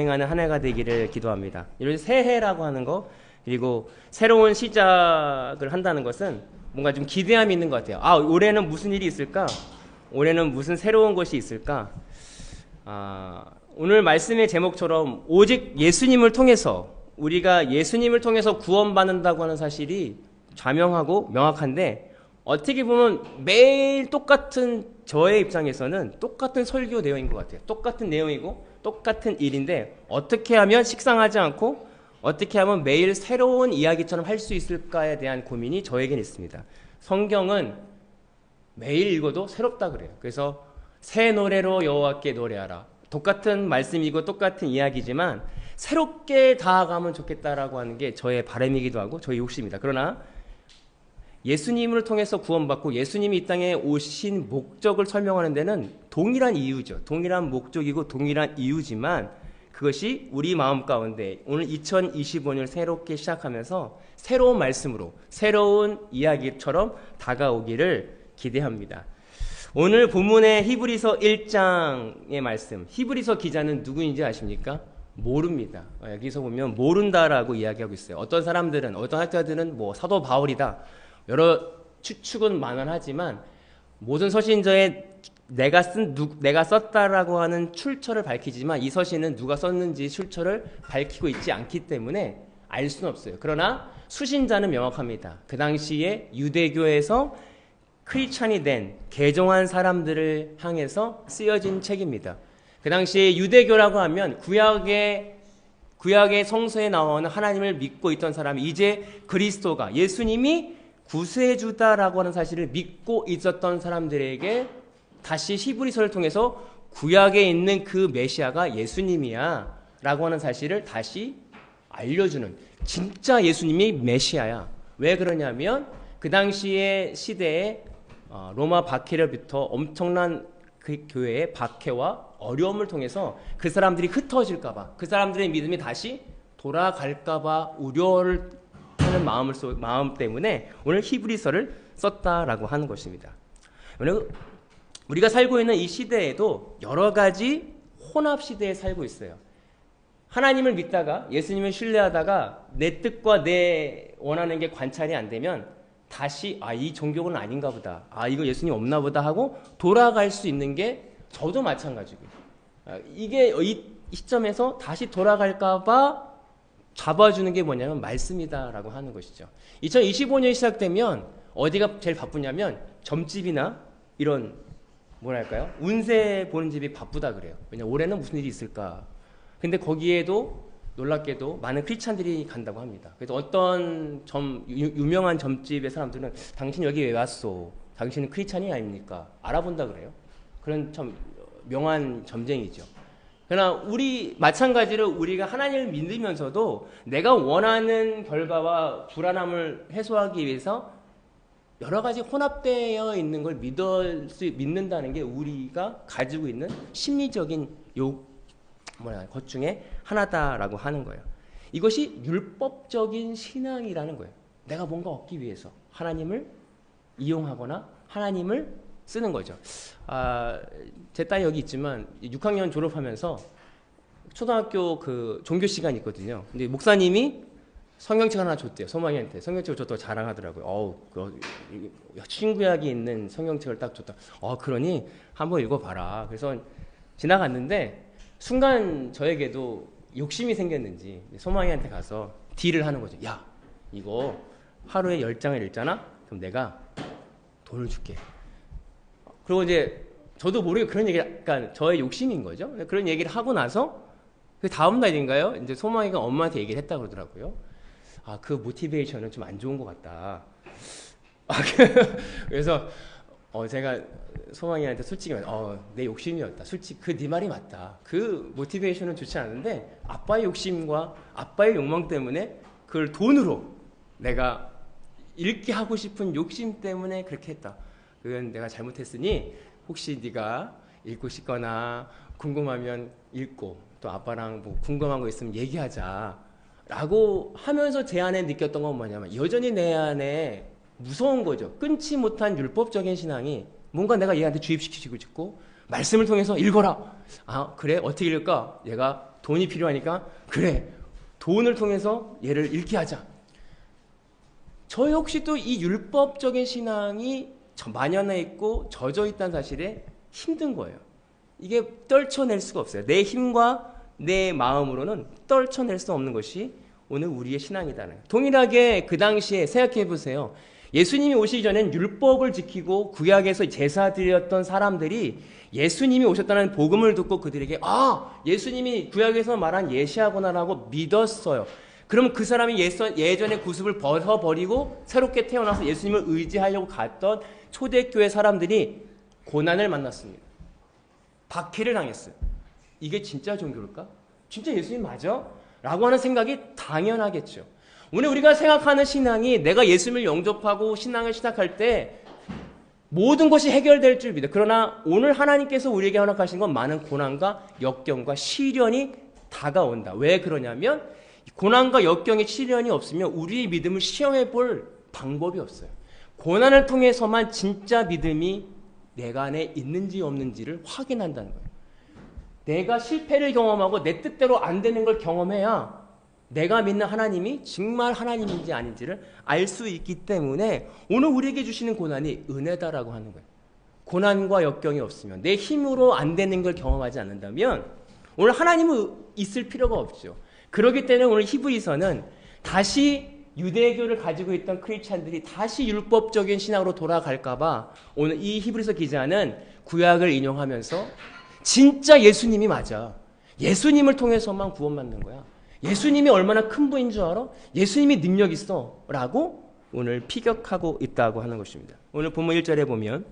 행하는 한 해가 되기를 기도합니다. 이런 새해라고 하는 거, 그리고 새로운 시작을 한다는 것은 뭔가 좀 기대함이 있는 것 같아요. 아, 올해는 무슨 일이 있을까? 올해는 무슨 새로운 것이 있을까? 오늘 말씀의 제목처럼 오직 예수님을 통해서, 우리가 예수님을 통해서 구원받는다고 하는 사실이 자명하고 명확한데, 어떻게 보면 매일 똑같은, 저의 입장에서는 똑같은 설교 내용인 것 같아요. 똑같은 내용이고 똑같은 일인데 어떻게 하면 식상하지 않고 어떻게 하면 매일 새로운 이야기처럼 할 수 있을까에 대한 고민이 저에겐 있습니다. 성경은 매일 읽어도 새롭다 그래요. 그래서 새 노래로 여호와께 노래하라. 똑같은 말씀이고 똑같은 이야기지만 새롭게 다가가면 좋겠다라고 하는 게 저의 바람이기도 하고 저의 욕심입니다. 그러나 예수님을 통해서 구원받고 예수님이 이 땅에 오신 목적을 설명하는 데는 동일한 이유죠. 동일한 목적이고 동일한 이유지만 그것이 우리 마음 가운데 오늘 2025년을 새롭게 시작하면서 새로운 말씀으로 새로운 이야기처럼 다가오기를 기대합니다. 오늘 본문의 히브리서 1장의 말씀, 히브리서 기자는 누구인지 아십니까? 모릅니다. 여기서 보면 모른다라고 이야기하고 있어요. 어떤 사람들은, 어떤 학자들은 뭐 사도 바울이다, 여러 추측은 만연하지만 모든 서신저에 내가 썼다라고 하는 출처를 밝히지만 이 서신은 누가 썼는지 출처를 밝히고 있지 않기 때문에 알 수는 없어요. 그러나 수신자는 명확합니다. 그 당시에 유대교에서 크리스찬이 된 개종한 사람들을 향해서 쓰여진 책입니다. 그 당시에 유대교라고 하면 구약의 성서에 나오는 하나님을 믿고 있던 사람이 이제 그리스도가, 예수님이 구세주다라고 하는 사실을 믿고 있었던 사람들에게 다시 히브리서를 통해서 구약에 있는 그 메시아가 예수님이야 라고 하는 사실을 다시 알려주는, 진짜 예수님이 메시아야. 왜 그러냐면 그 당시의 시대에 로마 박해로부터 엄청난 그 교회의 박해와 어려움을 통해서 그 사람들이 흩어질까봐, 그 사람들의 믿음이 다시 돌아갈까봐 우려를 하는 마음 때문에 오늘 히브리서를 썼다라고 하는 것입니다. 우리가 살고 있는 이 시대에도 여러 가지 혼합 시대에 살고 있어요. 하나님을 믿다가 예수님을 신뢰하다가 내 뜻과 내 원하는 게 관찰이 안 되면 다시 이 종교는 아닌가 보다, 이거 예수님 없나 보다 하고 돌아갈 수 있는 게 저도 마찬가지고, 이게 이 시점에서 다시 돌아갈까 봐 잡아주는 게 뭐냐면 말씀이다라고 하는 것이죠. 2025년이 시작되면 어디가 제일 바쁘냐면 점집이나 이런 뭐랄까요, 운세 보는 집이 바쁘다 그래요. 왜냐면 올해는 무슨 일이 있을까. 근데 거기에도 놀랍게도 많은 크리스찬들이 간다고 합니다. 그래서 어떤 유명한 점집의 사람들은 당신 여기 왜 왔소? 당신은 크리스찬이 아닙니까? 알아본다 그래요. 그런 참 명한 점쟁이죠. 그러나 마찬가지로 우리가 하나님을 믿으면서도 내가 원하는 결과와 불안함을 해소하기 위해서 여러 가지 혼합되어 있는 걸 믿는다는 게 우리가 가지고 있는 심리적인 것 중에 하나다라고 하는 거예요. 이것이 율법적인 신앙이라는 거예요. 내가 뭔가 얻기 위해서 하나님을 이용하거나 하나님을 쓰는 거죠. 제 딸이 여기 있지만 6학년 졸업하면서 초등학교 그 종교 시간이 있거든요. 근데 목사님이 성경책 하나 줬대요. 소망이한테 성경책을 줬다고 자랑하더라고요. 신구약이 있는 성경책을 딱 줬다. 그러니 한번 읽어봐라. 그래서 지나갔는데 순간 저에게도 욕심이 생겼는지 소망이한테 가서 딜을 하는 거죠. 야, 이거 하루에 10장을 읽잖아? 그럼 내가 돈을 줄게. 그리고 이제 저도 모르게 그런 얘기, 약간 저의 욕심인 거죠. 그런 얘기를 하고 나서 그 다음 날인가요? 이제 소망이가 엄마한테 얘기를 했다 그러더라고요. 그 모티베이션은 좀 안 좋은 것 같다. 그래서 제가 소망이한테 솔직히 내 욕심이었다. 솔직히 네 말이 맞다. 그 모티베이션은 좋지 않은데 아빠의 욕심과 아빠의 욕망 때문에 그걸 돈으로 내가 읽게 하고 싶은 욕심 때문에 그렇게 했다. 그건 내가 잘못했으니 혹시 네가 읽고 싶거나 궁금하면 읽고 또 아빠랑 뭐 궁금한 거 있으면 얘기하자 라고 하면서 제 안에 느꼈던 건 뭐냐면 여전히 내 안에 무서운 거죠. 끊지 못한 율법적인 신앙이 뭔가 내가 얘한테 주입시키고 싶고 말씀을 통해서 읽어라. 그래? 어떻게 읽을까? 얘가 돈이 필요하니까 그래, 돈을 통해서 얘를 잃게 하자. 저희 혹시 또 이 율법적인 신앙이 만연해 있고 젖어 있다는 사실에 힘든 거예요. 이게 떨쳐낼 수가 없어요. 내 힘과 내 마음으로는 떨쳐낼 수 없는 것이 오늘 우리의 신앙이다는 거예요. 동일하게 그 당시에 생각해 보세요. 예수님이 오시기 전엔 율법을 지키고 구약에서 제사 드렸던 사람들이 예수님이 오셨다는 복음을 듣고 그들에게 예수님이 구약에서 말한 예시하구나라고 믿었어요. 그럼 그 사람이 예전의 구습을 벗어버리고 새롭게 태어나서 예수님을 의지하려고 갔던 초대교회 사람들이 고난을 만났습니다. 박해를 당했어요. 이게 진짜 종교일까? 진짜 예수님 맞아? 라고 하는 생각이 당연하겠죠. 오늘 우리가 생각하는 신앙이 내가 예수님을 영접하고 신앙을 시작할 때 모든 것이 해결될 줄 믿어. 그러나 오늘 하나님께서 우리에게 허락하신 건 많은 고난과 역경과 시련이 다가온다. 왜 그러냐면 고난과 역경의 시련이 없으면 우리의 믿음을 시험해 볼 방법이 없어요. 고난을 통해서만 진짜 믿음이 내가 안에 있는지 없는지를 확인한다는 거예요. 내가 실패를 경험하고 내 뜻대로 안 되는 걸 경험해야 내가 믿는 하나님이 정말 하나님인지 아닌지를 알 수 있기 때문에 오늘 우리에게 주시는 고난이 은혜다라고 하는 거예요. 고난과 역경이 없으면 내 힘으로 안 되는 걸 경험하지 않는다면 오늘 하나님은 있을 필요가 없죠. 그렇기 때문에 오늘 히브리서는 다시 유대교를 가지고 있던 크리스찬들이 다시 율법적인 신앙으로 돌아갈까봐 오늘 이 히브리서 기자는 구약을 인용하면서 진짜 예수님이 맞아. 예수님을 통해서만 구원받는 거야. 예수님이 얼마나 큰 분인 줄 알아? 예수님이 능력 있어. 라고 오늘 피격하고 있다고 하는 것입니다. 오늘 본문 1절에 보면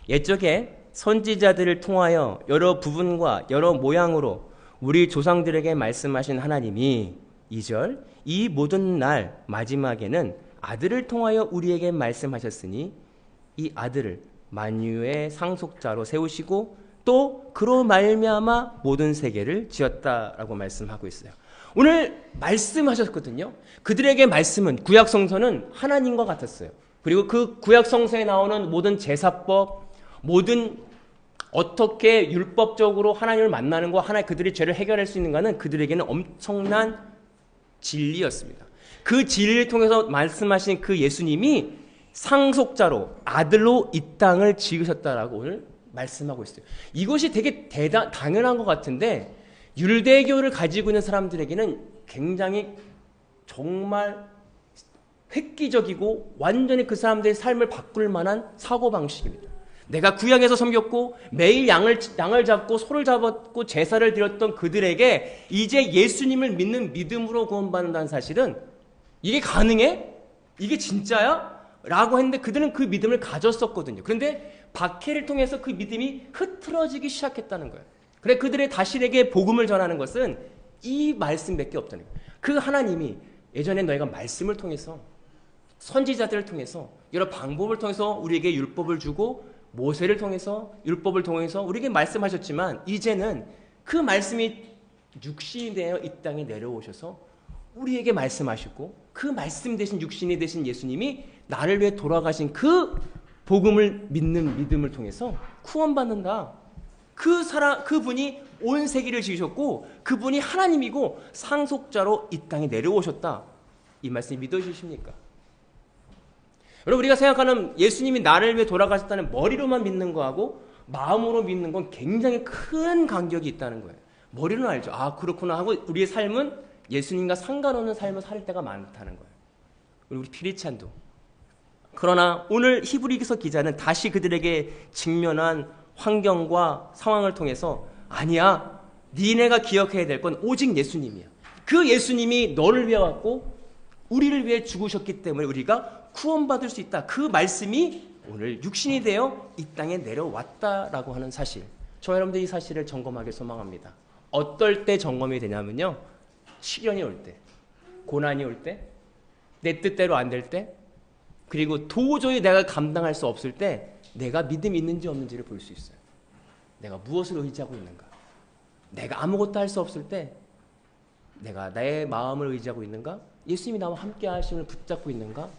옛적에 선지자들을 통하여 여러 부분과 여러 모양으로 우리 조상들에게 말씀하신 하나님이 2절 이 모든 날 마지막에는 아들을 통하여 우리에게 말씀하셨으니 이 아들을 만유의 상속자로 세우시고 또 그로 말미암아 모든 세계를 지었다라고 말씀하고 있어요. 오늘 말씀하셨거든요. 그들에게 말씀은 구약 성서는 하나님과 같았어요. 그리고 그 구약 성서에 나오는 모든 제사법, 모든 어떻게 율법적으로 하나님을 만나는 거, 그들의 죄를 해결할 수 있는가는 그들에게는 엄청난 진리였습니다. 그 진리를 통해서 말씀하신 그 예수님이 상속자로 아들로 이 땅을 지으셨다라고 오늘 말씀하고 있어요. 이것이 되게 당연한 것 같은데 율대교를 가지고 있는 사람들에게는 굉장히 정말 획기적이고 완전히 그 사람들의 삶을 바꿀 만한 사고방식입니다. 내가 구약에서 섬겼고 매일 양을 잡고 소를 잡았고 제사를 드렸던 그들에게 이제 예수님을 믿는 믿음으로 구원받는다는 사실은 이게 가능해? 이게 진짜야? 라고 했는데 그들은 그 믿음을 가졌었거든요. 그런데 박해를 통해서 그 믿음이 흐트러지기 시작했다는 거예요. 그래 그들의 다시에게 복음을 전하는 것은 이 말씀밖에 없다는 거예요. 그 하나님이 예전에 너희가 말씀을 통해서 선지자들을 통해서 여러 방법을 통해서 우리에게 율법을 주고 모세를 통해서 율법을 통해서 우리에게 말씀하셨지만 이제는 그 말씀이 육신이 되어 이 땅에 내려오셔서 우리에게 말씀하시고 그 말씀 대신 육신이 되신 예수님이 나를 위해 돌아가신 그 복음을 믿는 믿음을 통해서 구원받는다. 그분이 온 세계를 지으셨고 그분이 하나님이고 상속자로 이 땅에 내려오셨다. 이 말씀이 믿어지십니까? 여러분 우리가 생각하는 예수님이 나를 위해 돌아가셨다는 머리로만 믿는 거하고 마음으로 믿는 건 굉장히 큰 간격이 있다는 거예요. 머리로는 알죠. 아 그렇구나 하고 우리의 삶은 예수님과 상관없는 삶을 살 때가 많다는 거예요. 우리 피리찬도. 그러나 오늘 히브리서 기자는 다시 그들에게 직면한 환경과 상황을 통해서 아니야. 니네가 기억해야 될 건 오직 예수님이야. 그 예수님이 너를 위해 왔고 우리를 위해 죽으셨기 때문에 우리가 구원받을 수 있다. 그 말씀이 오늘 육신이 되어 이 땅에 내려왔다라고 하는 사실. 저 여러분들 이 사실을 점검하길 소망합니다. 어떨 때 점검이 되냐면요. 시련이 올 때, 고난이 올 때, 내 뜻대로 안 될 때, 그리고 도저히 내가 감당할 수 없을 때 내가 믿음이 있는지 없는지를 볼 수 있어요. 내가 무엇을 의지하고 있는가? 내가 아무것도 할 수 없을 때 내가 나의 마음을 의지하고 있는가? 예수님이 나와 함께 하심을 붙잡고 있는가?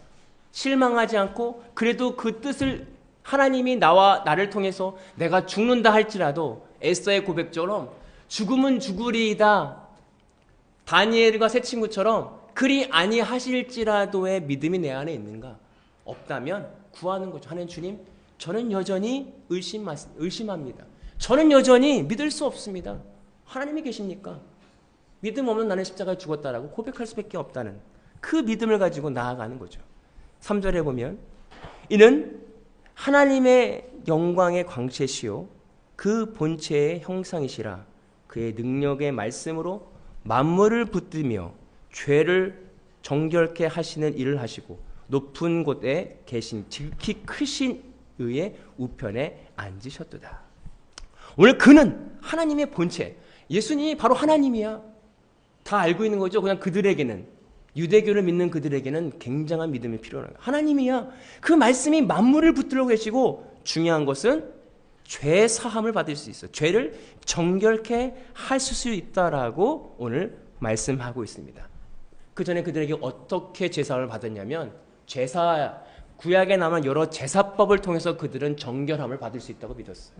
실망하지 않고 그래도 그 뜻을 하나님이 나를 통해서 내가 죽는다 할지라도 에스더의 고백처럼 죽음은 죽으리이다. 다니엘과 세 친구처럼 그리 아니하실지라도의 믿음이 내 안에 있는가? 없다면 구하는 거죠. 하나님 주님, 저는 여전히 의심합니다. 저는 여전히 믿을 수 없습니다. 하나님이 계십니까? 믿음 없는 나는 십자가에 죽었다라고 고백할 수밖에 없다는 그 믿음을 가지고 나아가는 거죠. 3절에 보면 이는 하나님의 영광의 광채시요 그 본체의 형상이시라. 그의 능력의 말씀으로 만물을 붙들며 죄를 정결케 하시는 일을 하시고 높은 곳에 계신 지극히 크신 의의 우편에 앉으셨도다. 오늘 그는 하나님의 본체, 예수님이 바로 하나님이야. 다 알고 있는 거죠. 그냥 그들에게는, 유대교를 믿는 그들에게는 굉장한 믿음이 필요한 거야. 하나님이야. 그 말씀이 만물을 붙들고 계시고 중요한 것은 죄 사함을 받을 수 있어. 죄를 정결케 하실 수 있다라고 오늘 말씀하고 있습니다. 그 전에 그들에게 어떻게 제사를 받았냐면 제사, 구약에 남은 여러 제사법을 통해서 그들은 정결함을 받을 수 있다고 믿었어요.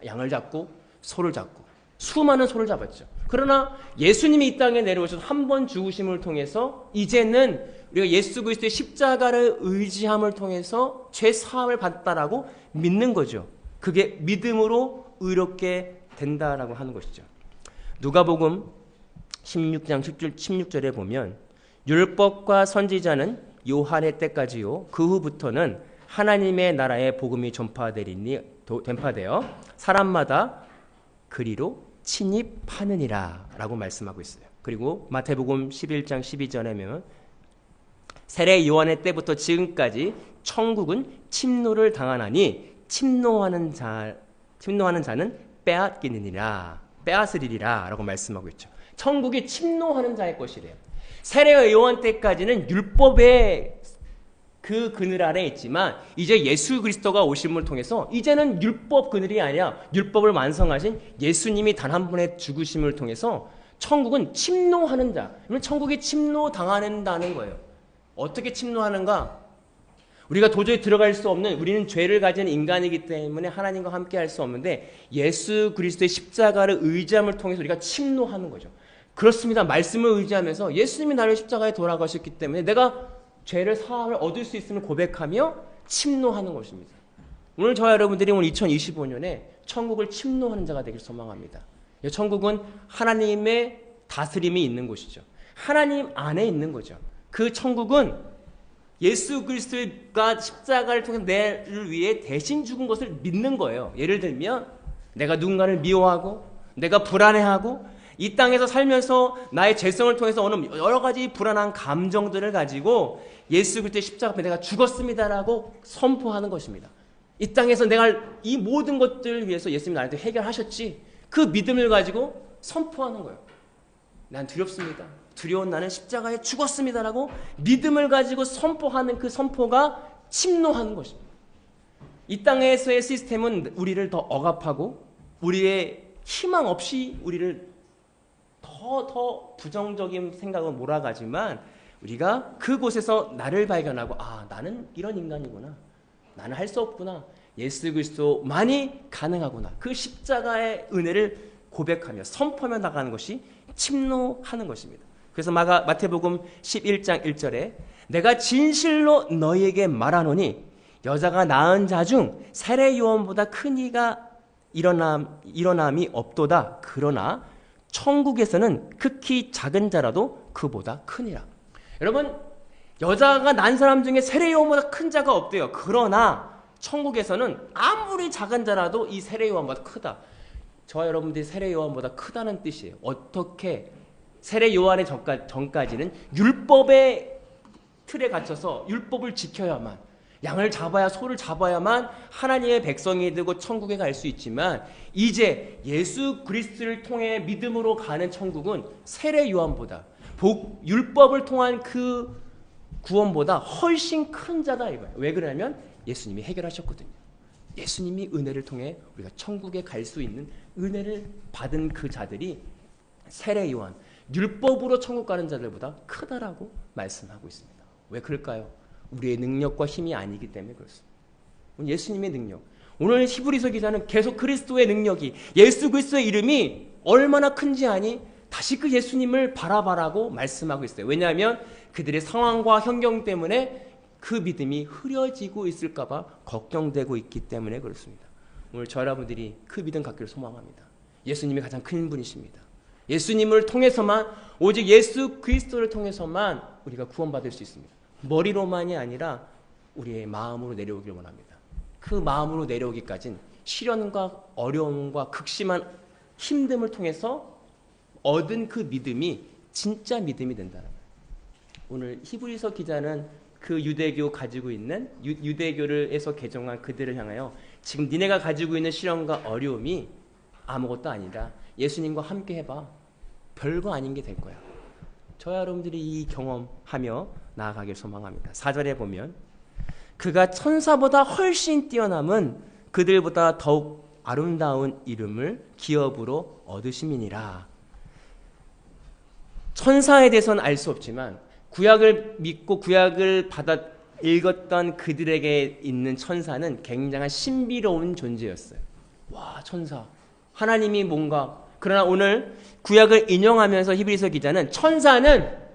양을 잡고 소를 잡고 수많은 소를 잡았죠. 그러나 예수님이 이 땅에 내려오셔서 한 번 죽으심을 통해서 이제는 우리가 예수 그리스도의 십자가를 의지함을 통해서 죄 사함을 받다라고 믿는 거죠. 그게 믿음으로 의롭게 된다라고 하는 것이죠. 누가복음 16장 16절에 보면 율법과 선지자는 요한의 때까지요 그 후부터는 하나님의 나라의 복음이 전파되어 사람마다 그리로 침입하느니라 라고 말씀하고 있어요. 그리고 마태복음 11장 12절에 보면 세례 요한의 때부터 지금까지 천국은 침노를 당하나니 침노하는 자는 빼앗으리라 라고 말씀하고 있죠. 천국이 침노하는 자의 것이래요. 세례 요한 때까지는 율법의 그 그늘 아래 있지만 이제 예수 그리스도가 오심을 통해서 이제는 율법 그늘이 아니라 율법을 완성하신 예수님이 단 한 분의 죽으심을 통해서 천국은 침노하는 자, 천국이 침노당한다는 거예요. 어떻게 침노하는가? 우리가 도저히 들어갈 수 없는, 우리는 죄를 가진 인간이기 때문에 하나님과 함께 할 수 없는데 예수 그리스도의 십자가를 의지함을 통해서 우리가 침노하는 거죠. 그렇습니다. 말씀을 의지하면서 예수님이 나를 십자가에 돌아가셨기 때문에 내가 죄를 사함을 얻을 수 있음을 고백하며 침노하는 것입니다. 오늘 저와 여러분들이 오늘 2025년에 천국을 침노하는 자가 되길 소망합니다. 천국은 하나님의 다스림이 있는 곳이죠. 하나님 안에 있는 거죠. 그 천국은 예수 그리스도가 십자가를 통해 나를 위해 대신 죽은 것을 믿는 거예요. 예를 들면 내가 누군가를 미워하고 내가 불안해하고 이 땅에서 살면서 나의 죄성을 통해서 오는 여러 가지 불안한 감정들을 가지고 예수 그리스도의 십자가 앞에 내가 죽었습니다라고 선포하는 것입니다. 이 땅에서 내가 이 모든 것들을 위해서 예수님이 나한테 해결하셨지. 그 믿음을 가지고 선포하는 거예요. 난 두렵습니다. 두려운 나는 십자가에 죽었습니다라고 믿음을 가지고 선포하는 그 선포가 침노하는 것입니다. 이 땅에서의 시스템은 우리를 더 억압하고 우리의 희망 없이 우리를 더 부정적인 생각으로 몰아가지만 우리가 그곳에서 나를 발견하고 나는 이런 인간이구나. 나는 할 수 없구나. 예수 그리스도만이 가능하구나. 그 십자가의 은혜를 고백하며 선포하며 나가는 것이 침노하는 것입니다. 그래서 마태복음 11장 1절에 내가 진실로 너희에게 말하노니 여자가 낳은 자 중 세례 요한보다 큰 이가 일어남이 없도다. 그러나 천국에서는 극히 작은 자라도 그보다 크니라. 여러분, 여자가 난 사람 중에 세례 요한보다 큰 자가 없대요. 그러나 천국에서는 아무리 작은 자라도 이 세례 요한보다 크다. 저와 여러분들이 세례 요한보다 크다는 뜻이에요. 어떻게? 세례 요한의 전까지는 율법의 틀에 갇혀서 율법을 지켜야만, 양을 잡아야, 소를 잡아야만 하나님의 백성이 되고 천국에 갈 수 있지만 이제 예수 그리스도를 통해 믿음으로 가는 천국은 세례 요한보다 율법을 통한 그 구원보다 훨씬 큰 자다 이거예요. 왜 그러냐면 예수님이 해결하셨거든요. 예수님이 은혜를 통해 우리가 천국에 갈 수 있는 은혜를 받은 그 자들이 세례 요한, 율법으로 천국 가는 자들보다 크다라고 말씀하고 있습니다. 왜 그럴까요? 우리의 능력과 힘이 아니기 때문에 그렇습니다. 예수님의 능력. 오늘 히브리서 기자는 계속 그리스도의 능력이, 예수 그리스도의 이름이 얼마나 큰지 아니? 다시 그 예수님을 바라봐라고 말씀하고 있어요. 왜냐하면 그들의 상황과 환경 때문에 그 믿음이 흐려지고 있을까봐 걱정되고 있기 때문에 그렇습니다. 오늘 저 여러분들이 그 믿음 갖기를 소망합니다. 예수님이 가장 큰 분이십니다. 예수님을 통해서만, 오직 예수 그리스도를 통해서만 우리가 구원받을 수 있습니다. 머리로만이 아니라 우리의 마음으로 내려오길 원합니다. 그 마음으로 내려오기까지는 시련과 어려움과 극심한 힘듦을 통해서 얻은 그 믿음이 진짜 믿음이 된다는 거예요. 오늘 히브리서 기자는 그 유대교 가지고 있는 유대교를에서 개종한 그들을 향하여 지금 니네가 가지고 있는 시련과 어려움이 아무것도 아니다. 예수님과 함께 해봐. 별거 아닌 게 될 거야. 저와 여러분들이 이 경험하며 나아가길 소망합니다. 4절에 보면 그가 천사보다 훨씬 뛰어남은 그들보다 더욱 아름다운 이름을 기업으로 얻으심이니라. 천사에 대해서는 알 수 없지만 구약을 믿고 구약을 받아 읽었던 그들에게 있는 천사는 굉장한 신비로운 존재였어요. 와, 천사. 하나님이 뭔가. 그러나 오늘 구약을 인용하면서 히브리서 기자는 천사는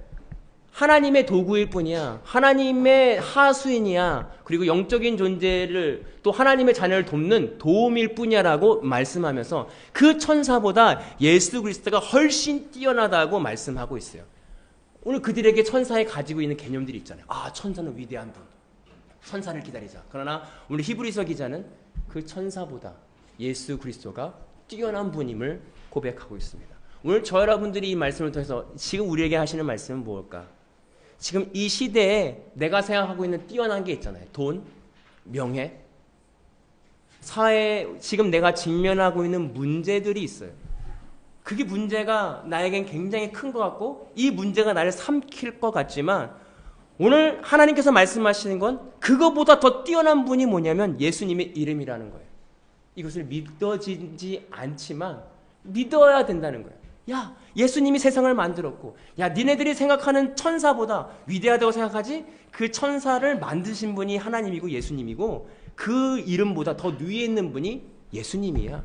하나님의 도구일 뿐이야. 하나님의 하수인이야. 그리고 영적인 존재를 또 하나님의 자녀를 돕는 도움일 뿐이야라고 말씀하면서 그 천사보다 예수 그리스도가 훨씬 뛰어나다고 말씀하고 있어요. 오늘 그들에게 천사에 가지고 있는 개념들이 있잖아요. 아, 천사는 위대한 분. 천사를 기다리자. 그러나 오늘 히브리서 기자는 그 천사보다 예수 그리스도가 뛰어난 분임을 고백하고 있습니다. 오늘 저 여러분들이 이 말씀을 통해서 지금 우리에게 하시는 말씀은 무엇일까? 지금 이 시대에 내가 생각하고 있는 뛰어난 게 있잖아요. 돈, 명예, 사회, 지금 내가 직면하고 있는 문제들이 있어요. 그게 문제가 나에겐 굉장히 큰 것 같고 이 문제가 나를 삼킬 것 같지만 오늘 하나님께서 말씀하시는 건 그거보다 더 뛰어난 분이 뭐냐면 예수님의 이름이라는 거예요. 이것을 믿어지지 않지만 믿어야 된다는 거예요. 야, 예수님이 세상을 만들었고, 야, 니네들이 생각하는 천사보다 위대하다고 생각하지? 그 천사를 만드신 분이 하나님이고 예수님이고 그 이름보다 더 위에 있는 분이 예수님이야.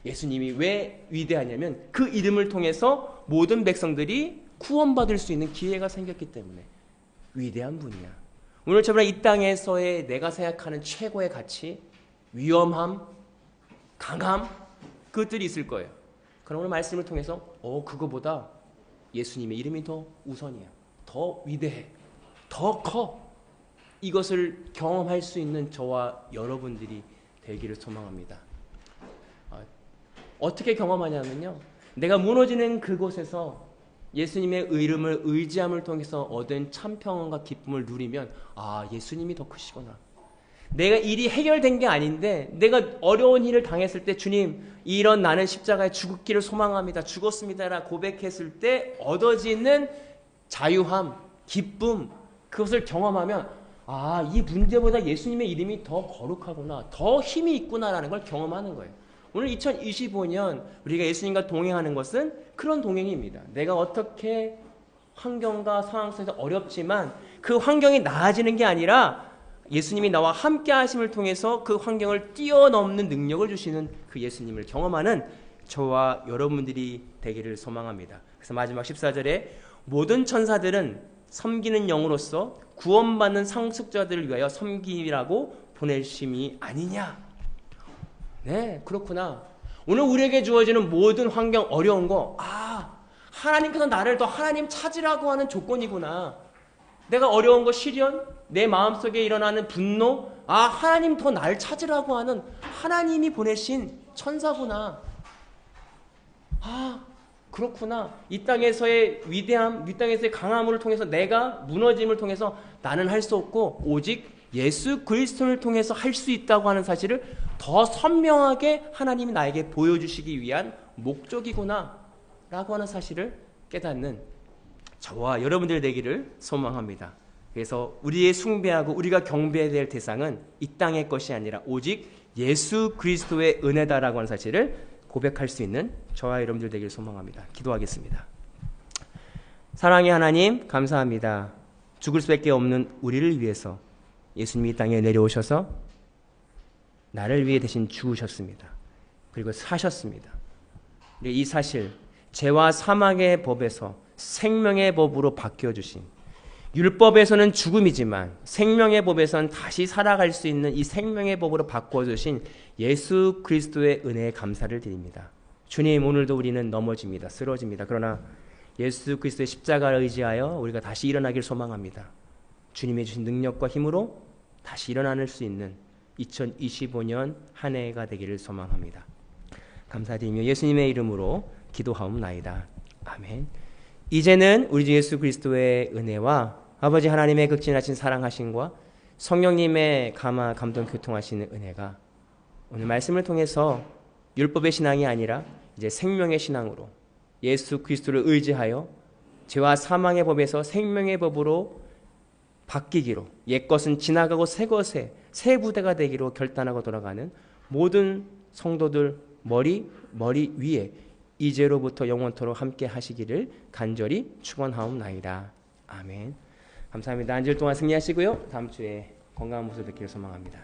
예수님이 왜 위대하냐면 그 이름을 통해서 모든 백성들이 구원받을 수 있는 기회가 생겼기 때문에 위대한 분이야. 오늘 저번에 이 땅에서의 내가 생각하는 최고의 가치, 위험함, 강함, 그것들이 있을 거예요. 그럼 오늘 말씀을 통해서 그거보다 예수님의 이름이 더 우선이야. 더 위대해. 더 커. 이것을 경험할 수 있는 저와 여러분들이 되기를 소망합니다. 어떻게 경험하냐면요. 내가 무너지는 그곳에서 예수님의 이름을 의지함을 통해서 얻은 참 평안과 기쁨을 누리면 예수님이 더 크시구나. 내가 일이 해결된 게 아닌데 내가 어려운 일을 당했을 때 주님 이런 나는 십자가에 죽기를 소망합니다. 죽었습니다라 고백했을 때 얻어지는 자유함, 기쁨 그것을 경험하면 이 문제보다 예수님의 이름이 더 거룩하구나. 더 힘이 있구나라는 걸 경험하는 거예요. 오늘 2025년 우리가 예수님과 동행하는 것은 그런 동행입니다. 내가 어떻게 환경과 상황 속에서 어렵지만 그 환경이 나아지는 게 아니라 예수님이 나와 함께 하심을 통해서 그 환경을 뛰어넘는 능력을 주시는 그 예수님을 경험하는 저와 여러분들이 되기를 소망합니다. 그래서 마지막 14절에 모든 천사들은 섬기는 영으로서 구원받는 상속자들을 위하여 섬기라고 보내심이 아니냐. 네, 그렇구나. 오늘 우리에게 주어지는 모든 환경 어려운 거 하나님께서 나를 더 하나님 찾으라고 하는 조건이구나. 내가 어려운 거 시련, 내 마음속에 일어나는 분노, 하나님 더 나를 찾으라고 하는 하나님이 보내신 천사구나. 그렇구나. 이 땅에서의 위대함, 이 땅에서의 강함을 통해서 내가 무너짐을 통해서 나는 할 수 없고 오직 예수 그리스도를 통해서 할 수 있다고 하는 사실을 더 선명하게 하나님이 나에게 보여주시기 위한 목적이구나 라고 하는 사실을 깨닫는 저와 여러분들 되기를 소망합니다. 그래서 우리의 숭배하고 우리가 경배해야 될 대상은 이 땅의 것이 아니라 오직 예수 그리스도의 은혜다라고 하는 사실을 고백할 수 있는 저와 여러분들 되기를 소망합니다. 기도하겠습니다. 사랑의 하나님 감사합니다. 죽을 수밖에 없는 우리를 위해서 예수님이 이 땅에 내려오셔서 나를 위해 대신 죽으셨습니다. 그리고 사셨습니다. 이 사실, 죄와 사망의 법에서 생명의 법으로 바뀌어주신, 율법에서는 죽음이지만 생명의 법에서는 다시 살아갈 수 있는 이 생명의 법으로 바꿔주신 예수 그리스도의 은혜에 감사를 드립니다. 주님, 오늘도 우리는 넘어집니다. 쓰러집니다. 그러나 예수 그리스도의 십자가를 의지하여 우리가 다시 일어나길 소망합니다. 주님의 주신 능력과 힘으로 다시 일어날 수 있는 2025년 한 해가 되기를 소망합니다. 감사드리며 예수님의 이름으로 기도하옵나이다. 아멘. 이제는 우리 주 예수 그리스도의 은혜와 아버지 하나님의 극진하신 사랑하심과 성령님의 감동 교통하시는 은혜가 오늘 말씀을 통해서 율법의 신앙이 아니라 이제 생명의 신앙으로 예수 그리스도를 의지하여 죄와 사망의 법에서 생명의 법으로 바뀌기로, 옛것은 지나가고 새것에 새 부대가 되기로 결단하고 돌아가는 모든 성도들 머리 위에 이제로부터 영원토록 함께 하시기를 간절히 축원하옵나이다. 아멘. 감사합니다. 한 주일 동안 승리하시고요. 다음 주에 건강한 모습 뵙기를 소망합니다.